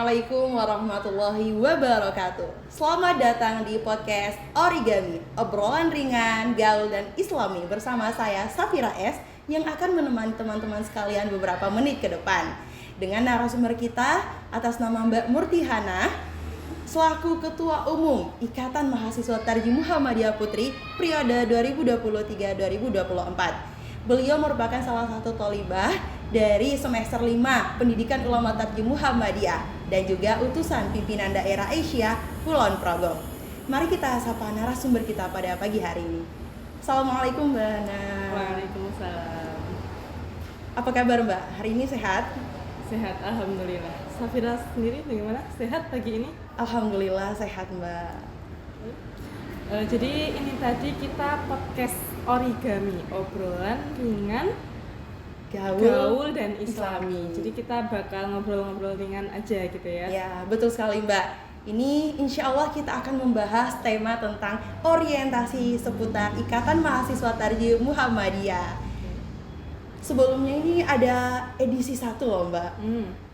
Assalamualaikum warahmatullahi wabarakatuh. Selamat datang di podcast Origami, obrolan ringan, gaul dan islami bersama saya Safira S yang akan menemani teman-teman sekalian beberapa menit ke depan. Dengan narasumber kita atas nama Mbak Murtihana selaku Ketua Umum Ikatan Mahasiswa Tarjih Muhammadiyah Putri periode 2023-2024. Beliau merupakan salah satu thalibah dari semester 5 Pendidikan Ulama Tarjih Muhammadiyah dan juga utusan pimpinan daerah Asia Kulon Progo. Mari kita sapa narasumber kita pada pagi hari ini. Assalamualaikum Mbak Hana. Waalaikumsalam. Apa kabar Mbak? Hari ini sehat? Sehat, alhamdulillah. Safira sendiri bagaimana? Sehat pagi ini? Alhamdulillah sehat Mbak. Jadi ini tadi kita podcast Origami, obrolan ringan, gaul dan islami. Jadi kita bakal ngobrol-ngobrol ringan aja gitu ya. Ya, betul sekali Mbak. Ini insya Allah kita akan membahas tema tentang orientasi seputar Ikatan Mahasiswa Tarjih Muhammadiyah. Sebelumnya ini ada edisi 1 loh Mbak.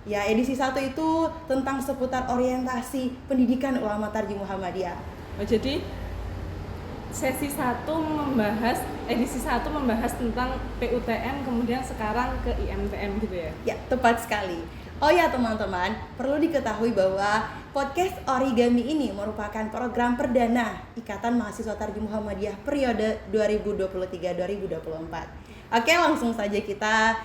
Ya, edisi 1 itu tentang seputar orientasi pendidikan ulama Tarjih Muhammadiyah. Jadi edisi 1 membahas tentang PUTM, kemudian sekarang ke IMTM gitu ya? Ya, tepat sekali. Oh ya teman-teman, perlu diketahui bahwa podcast Origami ini merupakan program perdana Ikatan Mahasiswa Tarjih Muhammadiyah periode 2023-2024. Oke, langsung saja kita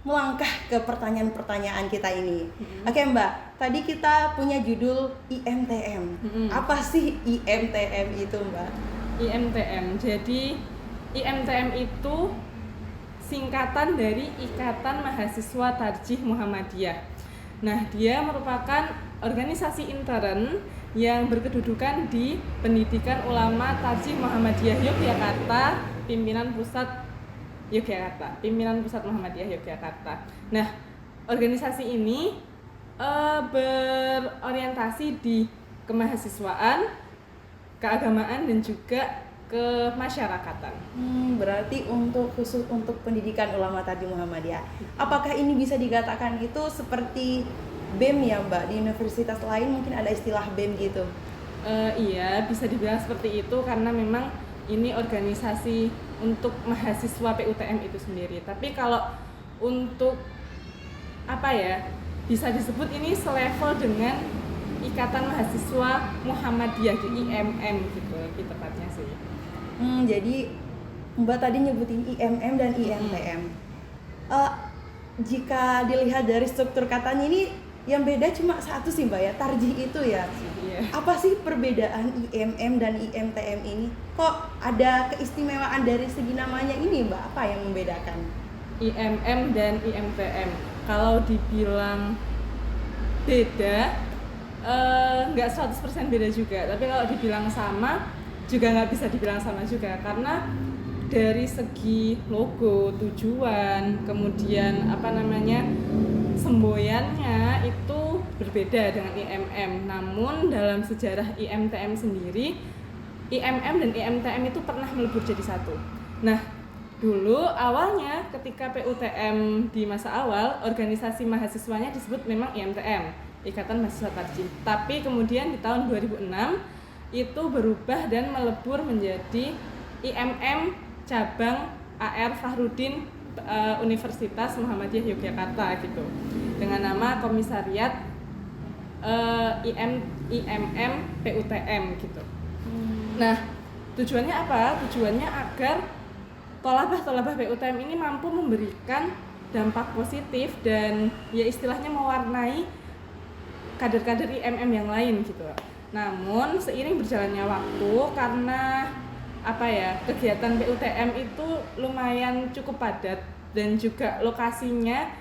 melangkah ke pertanyaan-pertanyaan kita ini. Oke Mbak, tadi kita punya judul IMTM. Apa sih IMTM itu Mbak? IMTM, jadi IMTM itu singkatan dari Ikatan Mahasiswa Tarjih Muhammadiyah. Nah, dia merupakan organisasi intern yang berkedudukan di Pendidikan Ulama Tarjih Muhammadiyah Yogyakarta, Pimpinan Pusat Muhammadiyah Yogyakarta. Nah, organisasi ini berorientasi di kemahasiswaan, keagamaan dan juga kemasyarakatan. Berarti khusus untuk pendidikan ulama Tarjih Muhammadiyah. Apakah ini bisa dikatakan itu seperti BEM ya Mbak? Di universitas lain mungkin ada istilah BEM gitu. Iya, bisa dibilang seperti itu karena memang ini organisasi untuk mahasiswa PUTM itu sendiri. Tapi kalau untuk bisa disebut ini selevel dengan Ikatan Mahasiswa Muhammadiyah di IMM gitu lebih tepatnya sih. Jadi Mbak tadi nyebutin IMM dan IMTM. Jika dilihat dari struktur katanya ini yang beda cuma satu sih Mbak ya, tarjih itu ya. Iya. Apa sih perbedaan IMM dan IMTM ini? Kok ada keistimewaan dari segi namanya ini Mbak? Apa yang membedakan? IMM dan IMTM kalau dibilang beda nggak 100% beda juga, tapi kalau dibilang sama juga nggak bisa dibilang sama juga karena dari segi logo, tujuan, kemudian semboyannya itu berbeda dengan IMM. Namun dalam sejarah IMTM sendiri, IMM dan IMTM itu pernah melebur jadi satu. Nah, dulu awalnya ketika PUTM di masa awal, organisasi mahasiswanya disebut memang IMTM, Ikatan Mahasiswa Tarjih. Tapi kemudian di tahun 2006 itu berubah dan melebur menjadi IMM cabang AR Fahrudin Universitas Muhammadiyah Yogyakarta gitu. Dengan nama Komisariat IMM PUTM gitu. Nah, tujuannya apa? Tujuannya agar thalabah PUTM ini mampu memberikan dampak positif dan ya istilahnya mewarnai kader-kader IMM yang lain gitu. Namun seiring berjalannya waktu karena kegiatan PUTM itu lumayan cukup padat dan juga lokasinya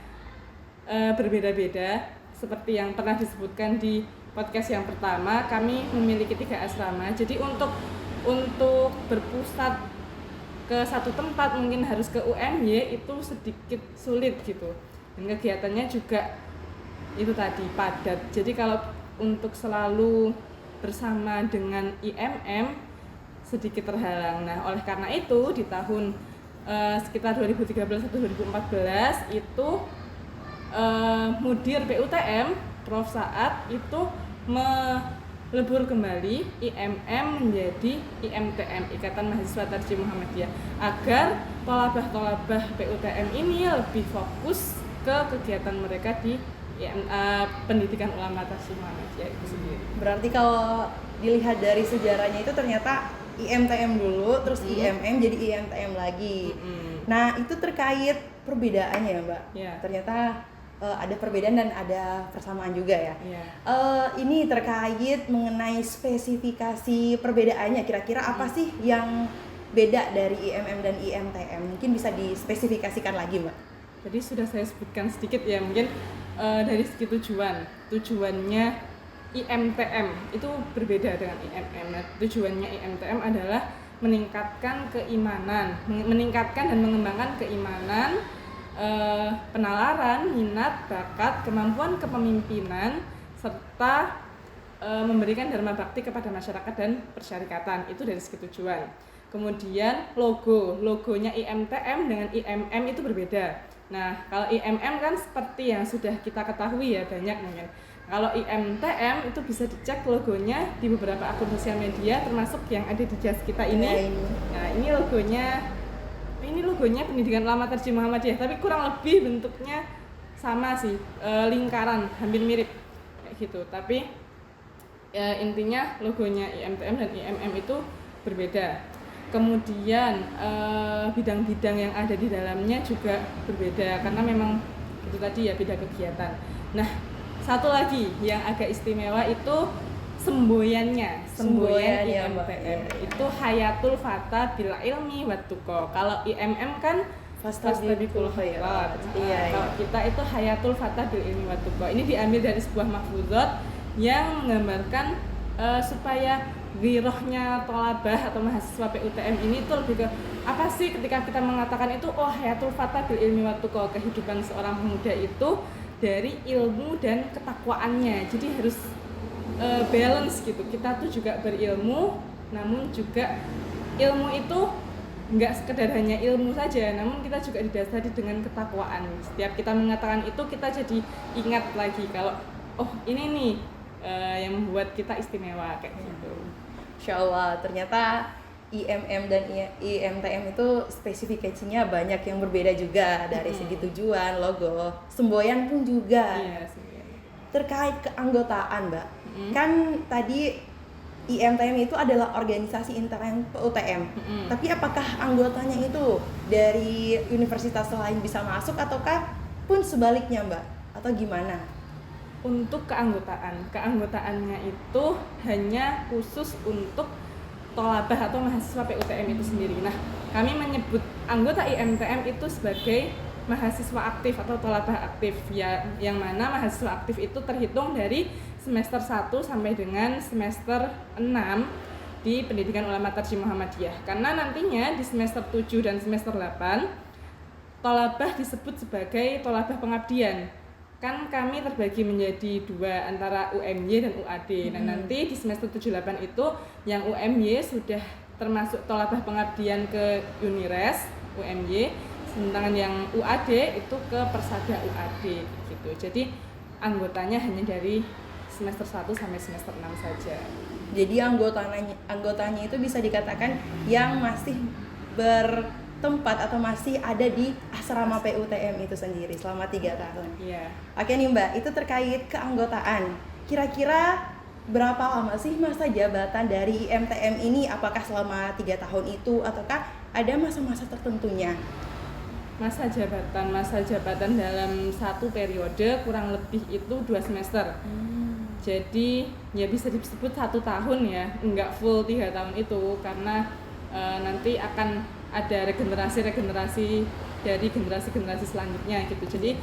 berbeda-beda seperti yang pernah disebutkan di podcast yang pertama, kami memiliki 3 asrama. Jadi untuk berpusat ke satu tempat mungkin harus ke UMY itu sedikit sulit gitu. Dan kegiatannya juga itu tadi padat. Jadi kalau untuk selalu bersama dengan IMM sedikit terhalang. Nah, oleh karena itu di tahun sekitar 2013 atau 2014 itu Mudir PUTM Prof Saad itu melebur kembali IMM menjadi IMTM, Ikatan Mahasiswa Tarjih Muhammadiyah, agar tolabah-tolabah PUTM ini lebih fokus ke kegiatan mereka di pendidikan ulama Tarjih Muhammadiyah itu sendiri. Berarti kalau dilihat dari sejarahnya itu ternyata IMTM dulu, terus IMM jadi IMTM lagi. Nah, itu terkait perbedaannya, Mbak. Yeah. Ternyata ada perbedaan dan ada persamaan juga ya. Yeah. Ini terkait mengenai spesifikasi perbedaannya. Kira-kira apa sih yang beda dari IMM dan IMTM? Mungkin bisa dispesifikasikan lagi, Mbak. Jadi sudah saya sebutkan sedikit ya, mungkin dari segi tujuannya IMTM itu berbeda dengan IMM. Nah, tujuannya IMTM adalah meningkatkan keimanan, meningkatkan dan mengembangkan keimanan, penalaran, minat, bakat, kemampuan kepemimpinan, serta memberikan dharma bakti kepada masyarakat dan persyarikatan. Itu dari segi tujuan. Kemudian logonya IMTM dengan IMM itu berbeda. Nah, kalau IMM kan seperti yang sudah kita ketahui ya, banyak mungkin. Kalau IMTM itu bisa dicek logonya di beberapa akun sosial media, termasuk yang ada di jas kita ini. Nah, ini logonya Pendidikan Ulama Tarjih Muhammadiyah, tapi kurang lebih bentuknya sama sih, lingkaran, hampir mirip kayak gitu. Tapi intinya logonya IMTM dan IMM itu berbeda. Kemudian bidang-bidang yang ada di dalamnya juga berbeda karena memang itu tadi ya, beda kegiatan. Nah, satu lagi yang agak istimewa itu semboyannya. Semboyan IMTM itu Hayatul Fata bil Ilmi wat Tuqa. Kalau IMM kan Fastabiqul Khairat. Kalau kita itu Hayatul Fata bil Ilmi wat Tuqa. Ini diambil dari sebuah mahfuzat yang menggambarkan supaya girohnya tolabah atau mahasiswa PUTM ini tuh lebih ke apa sih ketika kita mengatakan itu Hayatul Fata bil Ilmi wat Tuqa, kehidupan seorang pemuda itu dari ilmu dan ketakwaannya. Jadi harus balance gitu. Kita tuh juga berilmu, namun juga ilmu itu nggak sekedar hanya ilmu saja, namun kita juga didasari dengan ketakwaan. Setiap kita mengatakan itu, kita jadi ingat lagi kalau ini nih yang membuat kita istimewa kayak gitu. Insya Allah, ternyata IMM dan IMTM itu spesifikasinya banyak yang berbeda juga dari segi tujuan, logo, semboyan pun juga. Iya, terkait keanggotaan, Mbak. Kan tadi IMTM itu adalah organisasi intern PUTM. Tapi apakah anggotanya itu dari universitas lain bisa masuk ataukah pun sebaliknya, Mbak? Atau gimana? Untuk keanggotaannya itu hanya khusus untuk tolabah atau mahasiswa PUTM itu sendiri. Nah, kami menyebut anggota IMTM itu sebagai mahasiswa aktif atau tolabah aktif ya, yang mana mahasiswa aktif itu terhitung dari semester 1 sampai dengan semester 6 di Pendidikan Ulama Tarjih Muhammadiyah. Karena nantinya di semester 7 dan semester 8 tolabah disebut sebagai tolabah pengabdian. Kan kami terbagi menjadi dua, antara UMY dan UAD. Nah, nanti di semester 7-8 itu yang UMY sudah termasuk tolabah pengabdian ke Unires UMY, sedangkan yang UAD itu ke Persada UAD gitu. Jadi anggotanya hanya dari semester 1 sampai semester 6 saja. Jadi anggotanya itu bisa dikatakan yang masih bertempat atau masih ada di asrama PUTM itu sendiri selama 3 tahun. Iya. Oke nih Mbak, itu terkait keanggotaan. Kira-kira berapa lama sih masa jabatan dari IMTM ini? Apakah selama 3 tahun itu ataukah ada masa-masa tertentunya? Masa jabatan dalam satu periode kurang lebih itu 2 semester. Jadi ya bisa disebut 1 tahun ya, enggak full 3 tahun itu, karena nanti akan ada regenerasi dari generasi selanjutnya gitu. Jadi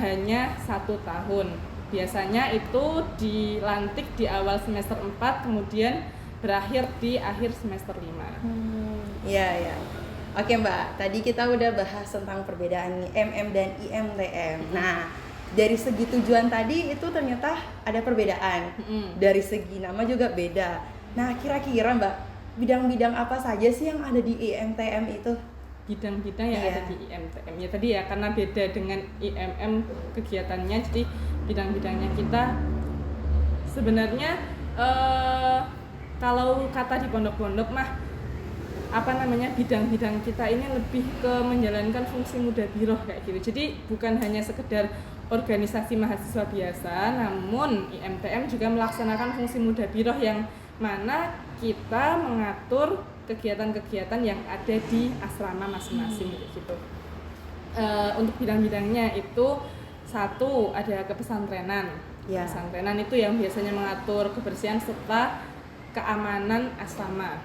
hanya 1 tahun. Biasanya itu dilantik di awal semester 4, kemudian berakhir di akhir semester 5. Iya. Oke Mbak, tadi kita udah bahas tentang perbedaan IMM dan IMTM. Nah, dari segi tujuan tadi itu ternyata ada perbedaan. Dari segi nama juga beda. Nah, kira-kira Mbak, bidang-bidang apa saja sih yang ada di IMTM itu? Bidang-bidang yang ada di IMTM ya tadi ya, karena beda dengan IMM kegiatannya, jadi bidang-bidangnya kita sebenarnya kalau kata di pondok-pondok mah bidang-bidang kita ini lebih ke menjalankan fungsi mudabiroh kayak gitu. Jadi bukan hanya sekedar organisasi mahasiswa biasa, namun IMTM juga melaksanakan fungsi mudabiroh yang mana kita mengatur kegiatan-kegiatan yang ada di asrama masing-masing gitu. Untuk bidang-bidangnya itu satu ada kepesantrenan. Ya. Pesantrenan itu yang biasanya mengatur kebersihan serta keamanan asrama.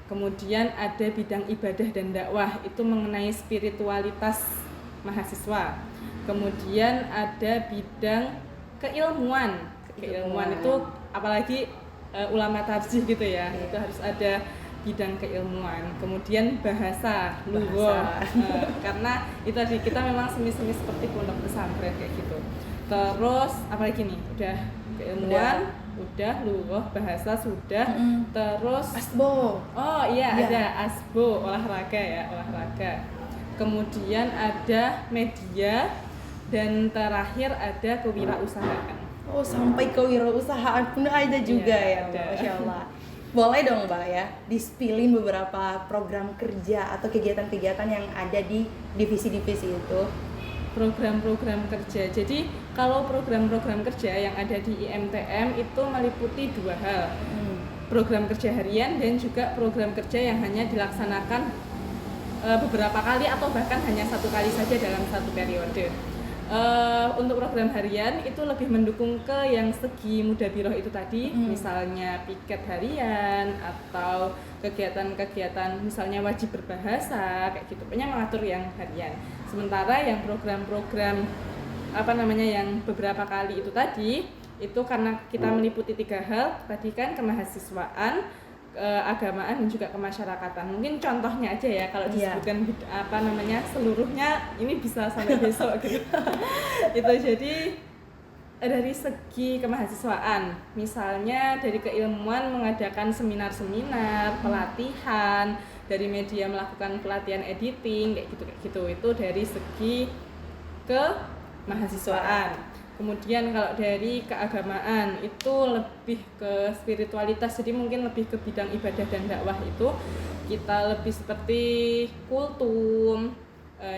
Kemudian ada bidang ibadah dan dakwah, itu mengenai spiritualitas mahasiswa. Kemudian ada bidang keilmuan. Keilmuan itu apalagi ulama tarjih gitu ya. Itu harus ada bidang keilmuan. Kemudian bahasa. Karena itu tadi kita memang semi-semi seperti pondok pesantren kayak gitu. Terus apalagi nih? Udah keilmuan, udah lughah, bahasa sudah. Terus asbo. Oh iya, ada asbo, olahraga. Kemudian ada media dan terakhir ada kewirausahaan. Oh, sampai kewirausahaan pun ada juga ya, ada. Masya Allah. Boleh dong Mbak ya, dispilin beberapa program kerja atau kegiatan-kegiatan yang ada di divisi-divisi itu. Program-program kerja. Jadi kalau program-program kerja yang ada di IMTM itu meliputi dua hal. Program kerja harian dan juga program kerja yang hanya dilaksanakan beberapa kali atau bahkan hanya satu kali saja dalam satu periode. Untuk program harian itu lebih mendukung ke yang segi mudabiroh itu tadi, misalnya piket harian atau kegiatan-kegiatan misalnya wajib berbahasa kayak gitu, pokoknya mengatur yang harian. Sementara yang program-program yang beberapa kali itu tadi itu karena kita meliputi tiga hal tadi kan, kemahasiswaan, keagamaan dan juga kemasyarakatan. Mungkin contohnya aja ya, kalau disebutkan seluruhnya ini bisa sampai besok gitu. Itu jadi dari segi kemahasiswaan, misalnya dari keilmuan mengadakan seminar-seminar, pelatihan, dari media melakukan pelatihan editing kayak gitu. Itu dari segi kemahasiswaan. Kemudian kalau dari keagamaan itu lebih ke spiritualitas, jadi mungkin lebih ke bidang ibadah dan dakwah itu kita lebih seperti kultum,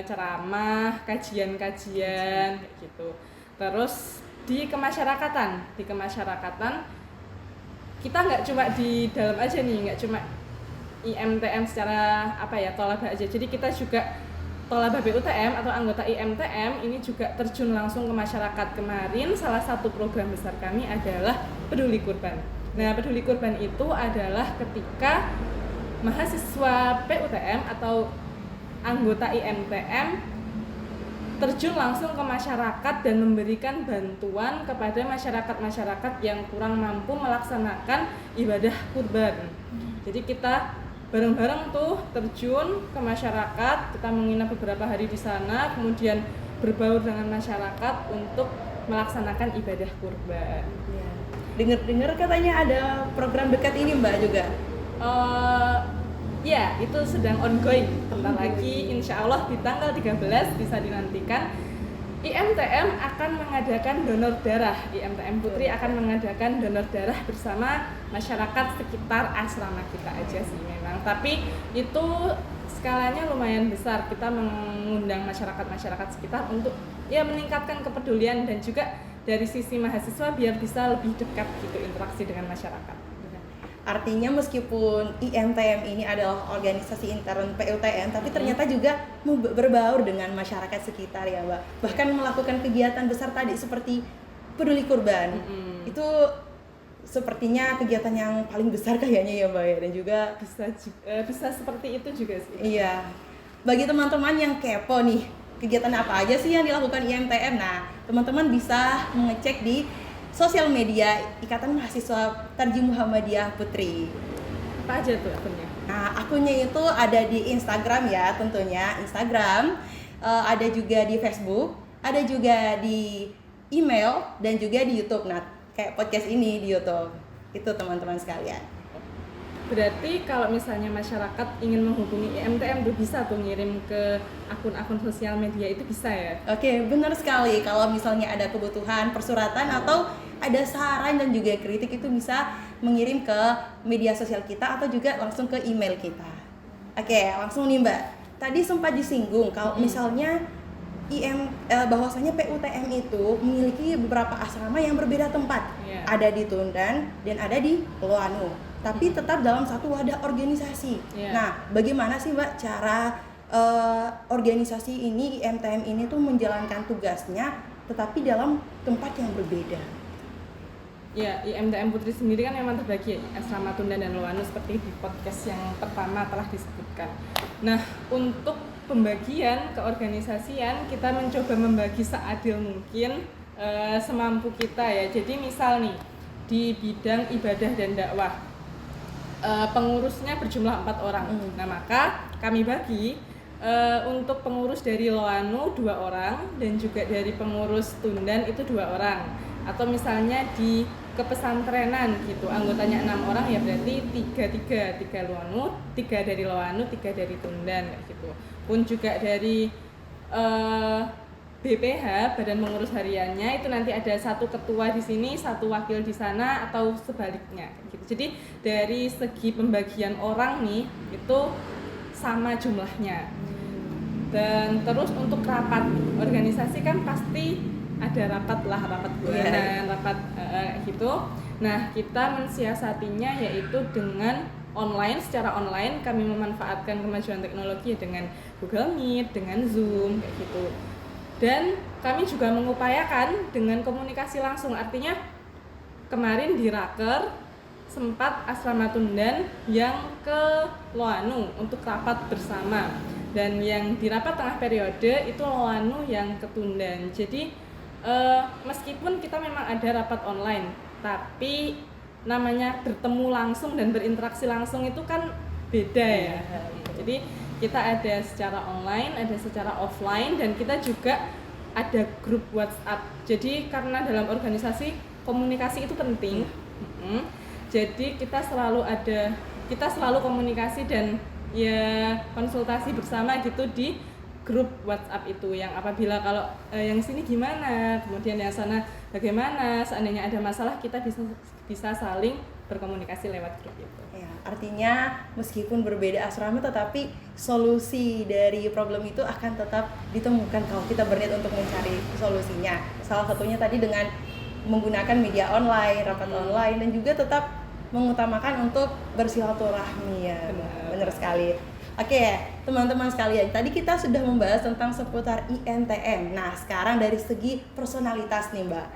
ceramah, kajian-kajian kayak gitu. Terus di kemasyarakatan kita nggak cuma di dalam aja nih, nggak cuma IMTM secara tolabah aja, jadi kita juga tolabah BUTM atau anggota IMTM ini juga terjun langsung ke masyarakat. Kemarin salah satu program besar kami adalah Peduli Kurban. Nah, Peduli Kurban itu adalah ketika mahasiswa PUTM atau anggota IMTM terjun langsung ke masyarakat dan memberikan bantuan kepada masyarakat-masyarakat yang kurang mampu melaksanakan ibadah kurban. Jadi kita bareng-bareng tuh terjun ke masyarakat, kita menginap beberapa hari di sana, kemudian berbaur dengan masyarakat untuk melaksanakan ibadah kurban. Dengar-dengar katanya ada program dekat ini Mbak juga. Ya, itu sedang ongoing. Bentar lagi insya Allah di tanggal 13 bisa dinantikan. IMTM akan mengadakan donor darah. IMTM Putri akan mengadakan donor darah bersama masyarakat sekitar asrama kita aja sih memang. Tapi itu skalanya lumayan besar. Kita mengundang masyarakat sekitar untuk meningkatkan kepedulian dan juga dari sisi mahasiswa biar bisa lebih dekat gitu interaksi dengan masyarakat. Artinya meskipun IMTM ini adalah organisasi intern PUTM, tapi ternyata juga berbaur dengan masyarakat sekitar ya Mbak. Bahkan melakukan kegiatan besar tadi seperti Peduli Kurban. Itu sepertinya kegiatan yang paling besar kayaknya ya Mbak ya, dan juga bisa seperti itu juga sih. Iya. Bagi teman-teman yang kepo nih, kegiatan apa aja sih yang dilakukan IMTM? Nah, teman-teman bisa mengecek di sosial media Ikatan Mahasiswa Tarjih Muhammadiyah Putri. Apa aja tuh akunnya? Nah, akunnya itu ada di Instagram ya, tentunya Instagram, ada juga di Facebook, ada juga di email dan juga di YouTube. Nah, kayak podcast ini di YouTube. Itu teman-teman sekalian. Berarti kalau misalnya masyarakat ingin menghubungi IMTM tuh bisa tuh ngirim ke akun-akun sosial media itu bisa ya? Oke, benar sekali. Kalau misalnya ada kebutuhan persuratan atau ada saran dan juga kritik itu bisa mengirim ke media sosial kita atau juga langsung ke email kita. Oke, langsung nih Mbak. Tadi sempat disinggung kalau misalnya bahwasanya PUTM itu memiliki beberapa asrama yang berbeda tempat. Iya. Ada di Tundan dan ada di Loanu. Tapi tetap dalam satu wadah organisasi. Iya. Nah, bagaimana sih Mbak cara organisasi ini, IMTM ini tuh menjalankan tugasnya tetapi dalam tempat yang berbeda? Ya, IMTM Putri sendiri kan memang terbagi asrama Tundan dan Loanu seperti di podcast yang pertama telah disebutkan. Nah, untuk pembagian keorganisasian kita mencoba membagi seadil mungkin semampu kita ya. Jadi misal nih di bidang ibadah dan dakwah pengurusnya berjumlah 4 orang. Nah, maka kami bagi untuk pengurus dari Loanu 2 orang dan juga dari pengurus Tundan itu 2 orang. Atau misalnya di kepesantrenan gitu, anggotanya 6 orang ya berarti 3 Loanu, 3 dari Loanu, 3 dari Tundan kayak gitu. Pun juga dari BPH, Badan Pengurus Hariannya, itu nanti ada 1 ketua di sini, 1 wakil di sana atau sebaliknya gitu. Jadi dari segi pembagian orang nih itu sama jumlahnya. Dan terus untuk rapat organisasi kan pasti ada rapat bulanan, rapat gitu. Nah, kita mensiasatinya yaitu dengan online, secara online kami memanfaatkan kemajuan teknologi dengan Google Meet, dengan Zoom kayak gitu. Dan kami juga mengupayakan dengan komunikasi langsung, artinya kemarin di Raker sempat asrama Tundan yang ke Loanu untuk rapat bersama, dan yang di rapat tengah periode itu Loanu yang ke Tundan. Jadi meskipun kita memang ada rapat online, tapi namanya bertemu langsung dan berinteraksi langsung itu kan beda ya. Jadi kita ada secara online, ada secara offline, dan kita juga ada grup WhatsApp. Jadi karena dalam organisasi komunikasi itu penting. Jadi kita selalu komunikasi dan ya konsultasi bersama gitu di grup WhatsApp itu, yang apabila kalau yang sini gimana, kemudian yang sana bagaimana, seandainya ada masalah kita bisa saling berkomunikasi lewat grup itu. Ya, artinya meskipun berbeda asrama tetapi solusi dari problem itu akan tetap ditemukan kalau kita berniat untuk mencari solusinya. Salah satunya tadi dengan menggunakan media online, rapat online, dan juga tetap mengutamakan untuk bersilaturahmi ya. Benar sekali. Oke, teman-teman sekalian, tadi kita sudah membahas tentang seputar IMTM. Nah, sekarang dari segi personalitas nih Mbak.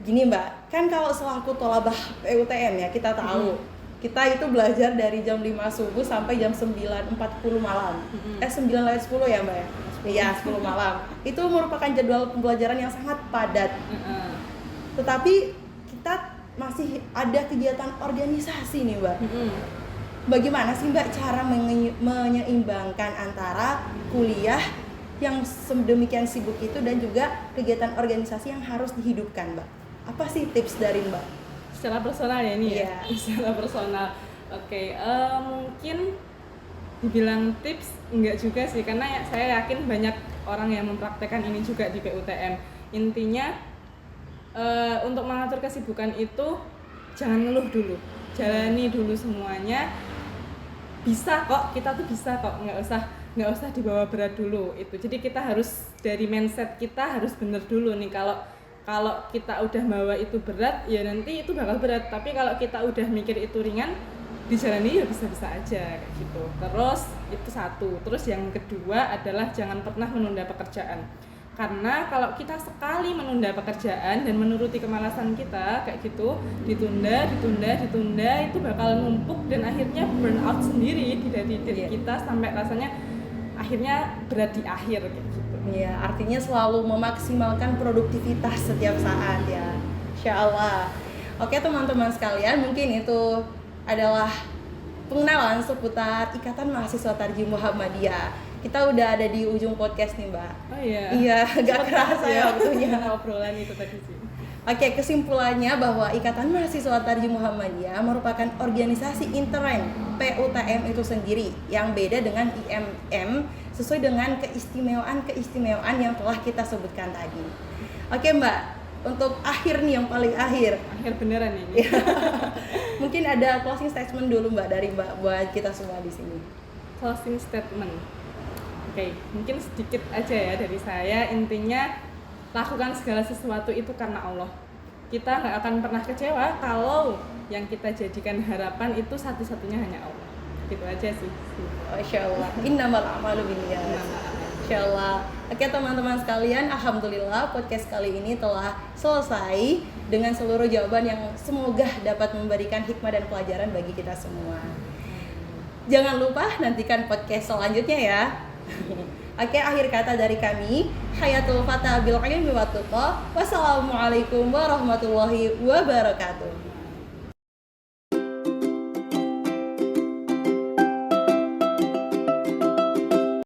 Gini Mbak, kan kalau selaku tolabah PUTM ya, kita tahu kita itu belajar dari jam 5 subuh sampai jam 9.40 malam. 9:10 ya Mbak ya? Iya, 10 malam. Itu merupakan jadwal pembelajaran yang sangat padat. Tetapi kita masih ada kegiatan organisasi nih Mbak. Bagaimana sih Mbak cara menyeimbangkan antara kuliah yang sedemikian sibuk itu dan juga kegiatan organisasi yang harus dihidupkan Mbak? Apa sih tips dari Mbak? Secara personal ya ini ya? Secara personal. Oke, mungkin dibilang tips enggak juga sih, karena saya yakin banyak orang yang mempraktekkan ini juga di PUTM. Intinya untuk mengatur kesibukan itu jangan ngeluh dulu, jalani dulu semuanya. Bisa kok, kita tuh bisa kok, nggak usah dibawa berat dulu itu. Jadi kita harus dari mindset kita harus bener dulu nih. Kalau kita udah bawa itu berat, ya nanti itu bakal berat. Tapi kalau kita udah mikir itu ringan, dijalani ya bisa-bisa aja kayak gitu. Terus itu satu. Terus yang kedua adalah jangan pernah menunda pekerjaan. Karena kalau kita sekali menunda pekerjaan dan menuruti kemalasan kita kayak gitu, ditunda itu bakal numpuk dan akhirnya burn out sendiri di diri kita sampai rasanya akhirnya berat di akhir kayak gitu. Iya, artinya selalu memaksimalkan produktivitas setiap saat ya. Insyaallah. Oke teman-teman sekalian, mungkin itu adalah pengenalan seputar Ikatan Mahasiswa Tarjim Muhammadiyah. Kita udah ada di ujung podcast nih Mbak. Oh iya. Iya, gak kerasa ya waktunya. Obrolan itu tadi sih. Oke, kesimpulannya bahwa Ikatan Mahasiswa Tarjih Muhammadiyah merupakan organisasi intern PUTM itu sendiri yang beda dengan IMM sesuai dengan keistimewaan yang telah kita sebutkan tadi. Oke Mbak, untuk akhir nih, yang paling akhir Beneran ini. mungkin ada closing statement dulu Mbak dari Mbak buat kita semua di sini. Closing statement. Oke, mungkin sedikit aja ya dari saya. Intinya, lakukan segala sesuatu itu karena Allah. Kita nggak akan pernah kecewa kalau yang kita jadikan harapan itu satu-satunya hanya Allah. Gitu aja sih. Masya Allah. Innamal a'malu binniyat. Masya Allah. Oke teman-teman sekalian, alhamdulillah podcast kali ini telah selesai dengan seluruh jawaban yang semoga dapat memberikan hikmah dan pelajaran bagi kita semua. Jangan lupa nantikan podcast selanjutnya ya. Oke, akhir kata dari kami, hayatul fata bil ilmi wa tuqa. Wassalamualaikum warahmatullahi wabarakatuh.